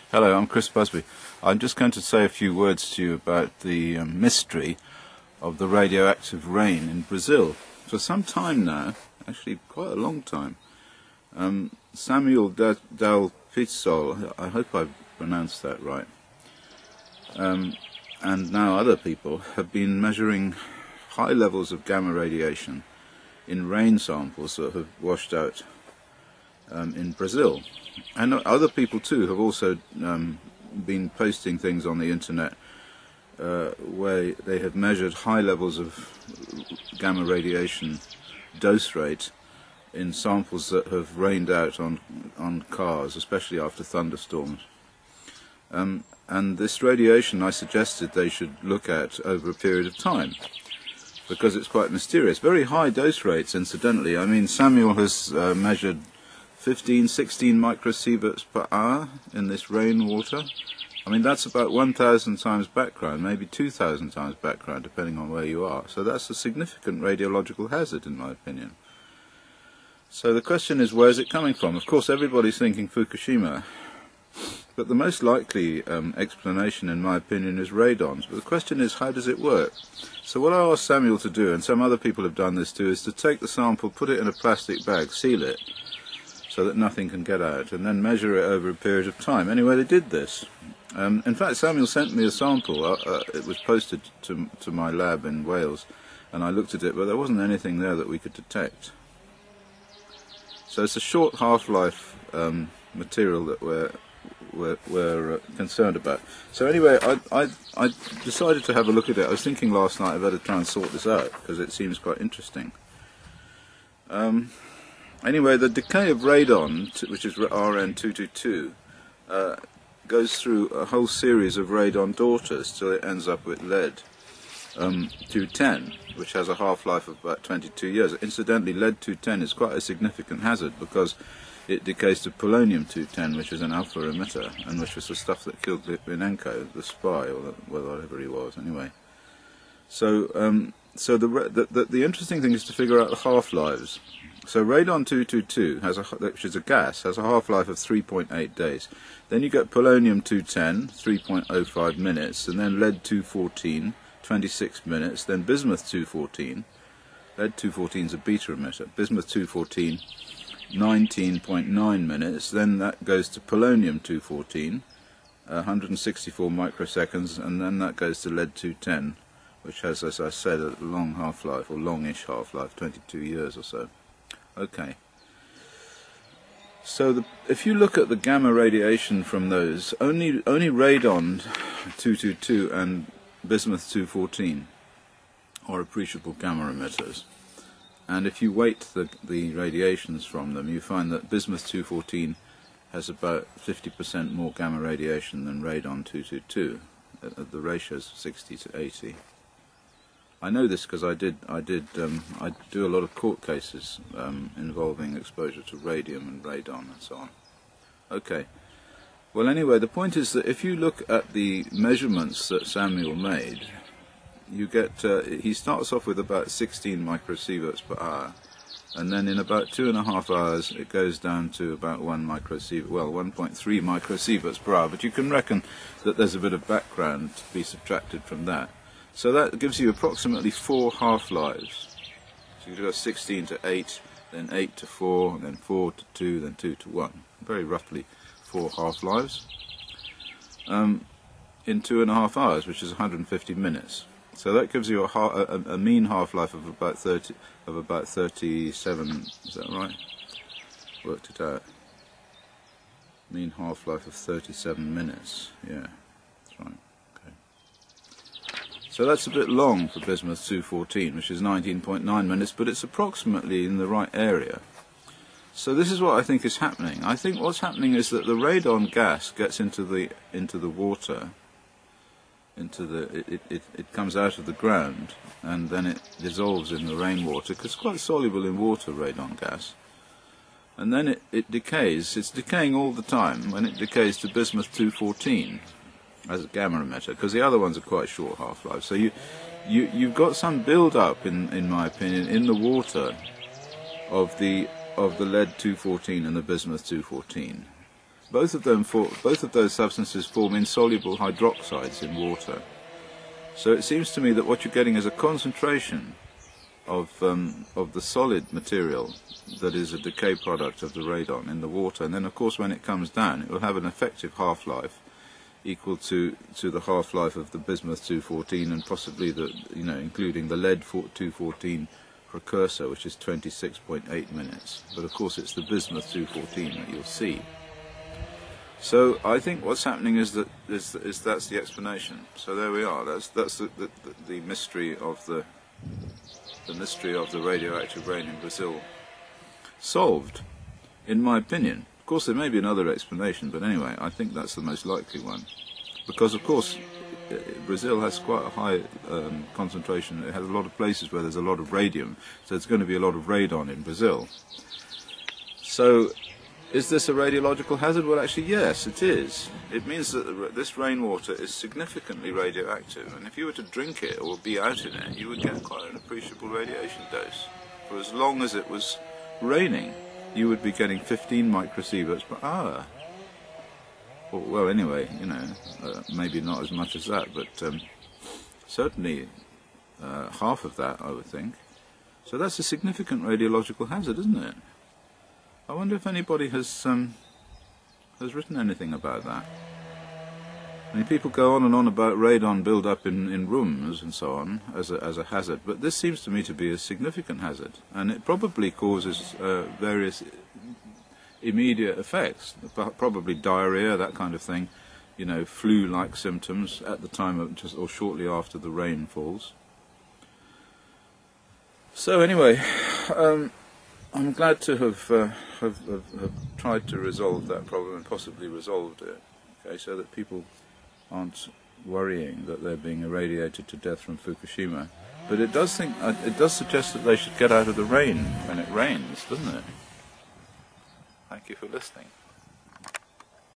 Hello, I'm Chris Busby. I'm just going to say a few words to you about the mystery of the radioactive rain in Brazil. For some time now, actually quite a long time, Samuel del Pizzol, I hope I've pronounced that right, and now other people have been measuring high levels of gamma radiation in rain samples that have washed out in Brazil. And other people too have also been posting things on the internet where they have measured high levels of gamma radiation dose rate in samples that have rained out on cars, especially after thunderstorms. And this radiation, I suggested they should look at over a period of time, because it's quite mysterious. Very high dose rates, incidentally. I mean, Samuel has measured 15, 16 microsieverts per hour in this rainwater. I mean, that's about 1,000 times background, maybe 2,000 times background, depending on where you are. So that's a significant radiological hazard, in my opinion. So the question is, where is it coming from? Of course, everybody's thinking Fukushima, but the most likely explanation, in my opinion, is radons. But the question is, how does it work? So what I asked Samuel to do, and some other people have done this too, is to take the sample, put it in a plastic bag, seal it, so that nothing can get out, and then measure it over a period of time. Anyway, they did this. In fact, Samuel sent me a sample. It was posted to my lab in Wales, and I looked at it, but there wasn't anything there that we could detect. So it's a short half-life material that we're concerned about. So anyway, I decided to have a look at it. I was thinking last night I better try and sort this out, because it seems quite interesting. Anyway, the decay of radon, which is Rn222, goes through a whole series of radon daughters till it ends up with lead-210, which has a half-life of about 22 years. Incidentally, lead-210 is quite a significant hazard because it decays to polonium-210, which is an alpha emitter, and which was the stuff that killed Litvinenko, the spy, or whatever he was, anyway. So, the interesting thing is to figure out the half-lives. So radon-222, which is a gas, has a half-life of 3.8 days. Then you get polonium-210, 3.05 minutes, and then lead-214, 26 minutes, then bismuth-214. Lead-214 is a beta emitter. Bismuth-214, 19.9 minutes. Then that goes to polonium-214, 164 microseconds, and then that goes to lead-210, which has, as I said, a long half-life, or longish half-life, 22 years or so. Okay. So if you look at the gamma radiation from those, only radon-222 and bismuth-214 are appreciable gamma emitters. And if you weight the radiations from them, you find that bismuth-214 has about 50% more gamma radiation than radon-222. The ratio is 60 to 80. I know this because I do a lot of court cases involving exposure to radium and radon and so on. Okay. Well, anyway, the point is that if you look at the measurements that Samuel made, you get he starts off with about 16 microsieverts per hour, and then in about 2.5 hours it goes down to about 1.3 microsieverts per hour. But you can reckon that there's a bit of background to be subtracted from that. So that gives you approximately 4 half-lives. So you've got 16 to 8, then 8 to 4, then 4 to 2, then 2 to 1. Very roughly 4 half-lives in 2.5 hours, which is 150 minutes. So that gives you a mean half-life of about 37. Is that right? Worked it out. Mean half-life of 37 minutes. Yeah, that's right. So that's a bit long for bismuth-214, which is 19.9 minutes, but it's approximately in the right area. So this is what I think is happening. I think what's happening is that the radon gas gets into the water, it comes out of the ground, and then it dissolves in the rainwater, because it's quite soluble in water, radon gas. And then it decays. It's decaying all the time when it decays to bismuth-214. As a gamma emitter, because the other ones are quite short half-life. So you've got some build-up, in my opinion, in the water of the lead-214 and the bismuth-214. both of those substances form insoluble hydroxides in water. So it seems to me that what you're getting is a concentration of the solid material that is a decay product of the radon in the water, and then of course when it comes down it will have an effective half-life equal to the half-life of the bismuth 214 and possibly the, including the lead 214 precursor, which is 26.8 minutes. But of course it's the bismuth 214 that you'll see. So I think what's happening is that's the explanation. So there we are. That's the mystery of the mystery of the radioactive rain in Brazil solved, in my opinion. Of course, there may be another explanation, but anyway, I think that's the most likely one. Because, of course, Brazil has quite a high concentration. It has a lot of places where there's a lot of radium, so there's going to be a lot of radon in Brazil. So, is this a radiological hazard? Well, actually, yes, it is. It means that this rainwater is significantly radioactive, and if you were to drink it or be out in it, you would get quite an appreciable radiation dose. For as long as it was raining, you would be getting 15 microsieverts per hour. Well, anyway, maybe not as much as that, but certainly half of that, I would think. So that's a significant radiological hazard, isn't it? I wonder if anybody has written anything about that. I mean, people go on and on about radon build-up in rooms and so on as a hazard, but this seems to me to be a significant hazard, and it probably causes various immediate effects, probably diarrhea, that kind of thing, flu-like symptoms at the time of or shortly after the rain falls. So anyway, I'm glad to have tried to resolve that problem and possibly resolved it, okay, so that people aren't worrying that they're being irradiated to death from Fukushima. But it does suggest that they should get out of the rain when it rains, doesn't it? Thank you for listening.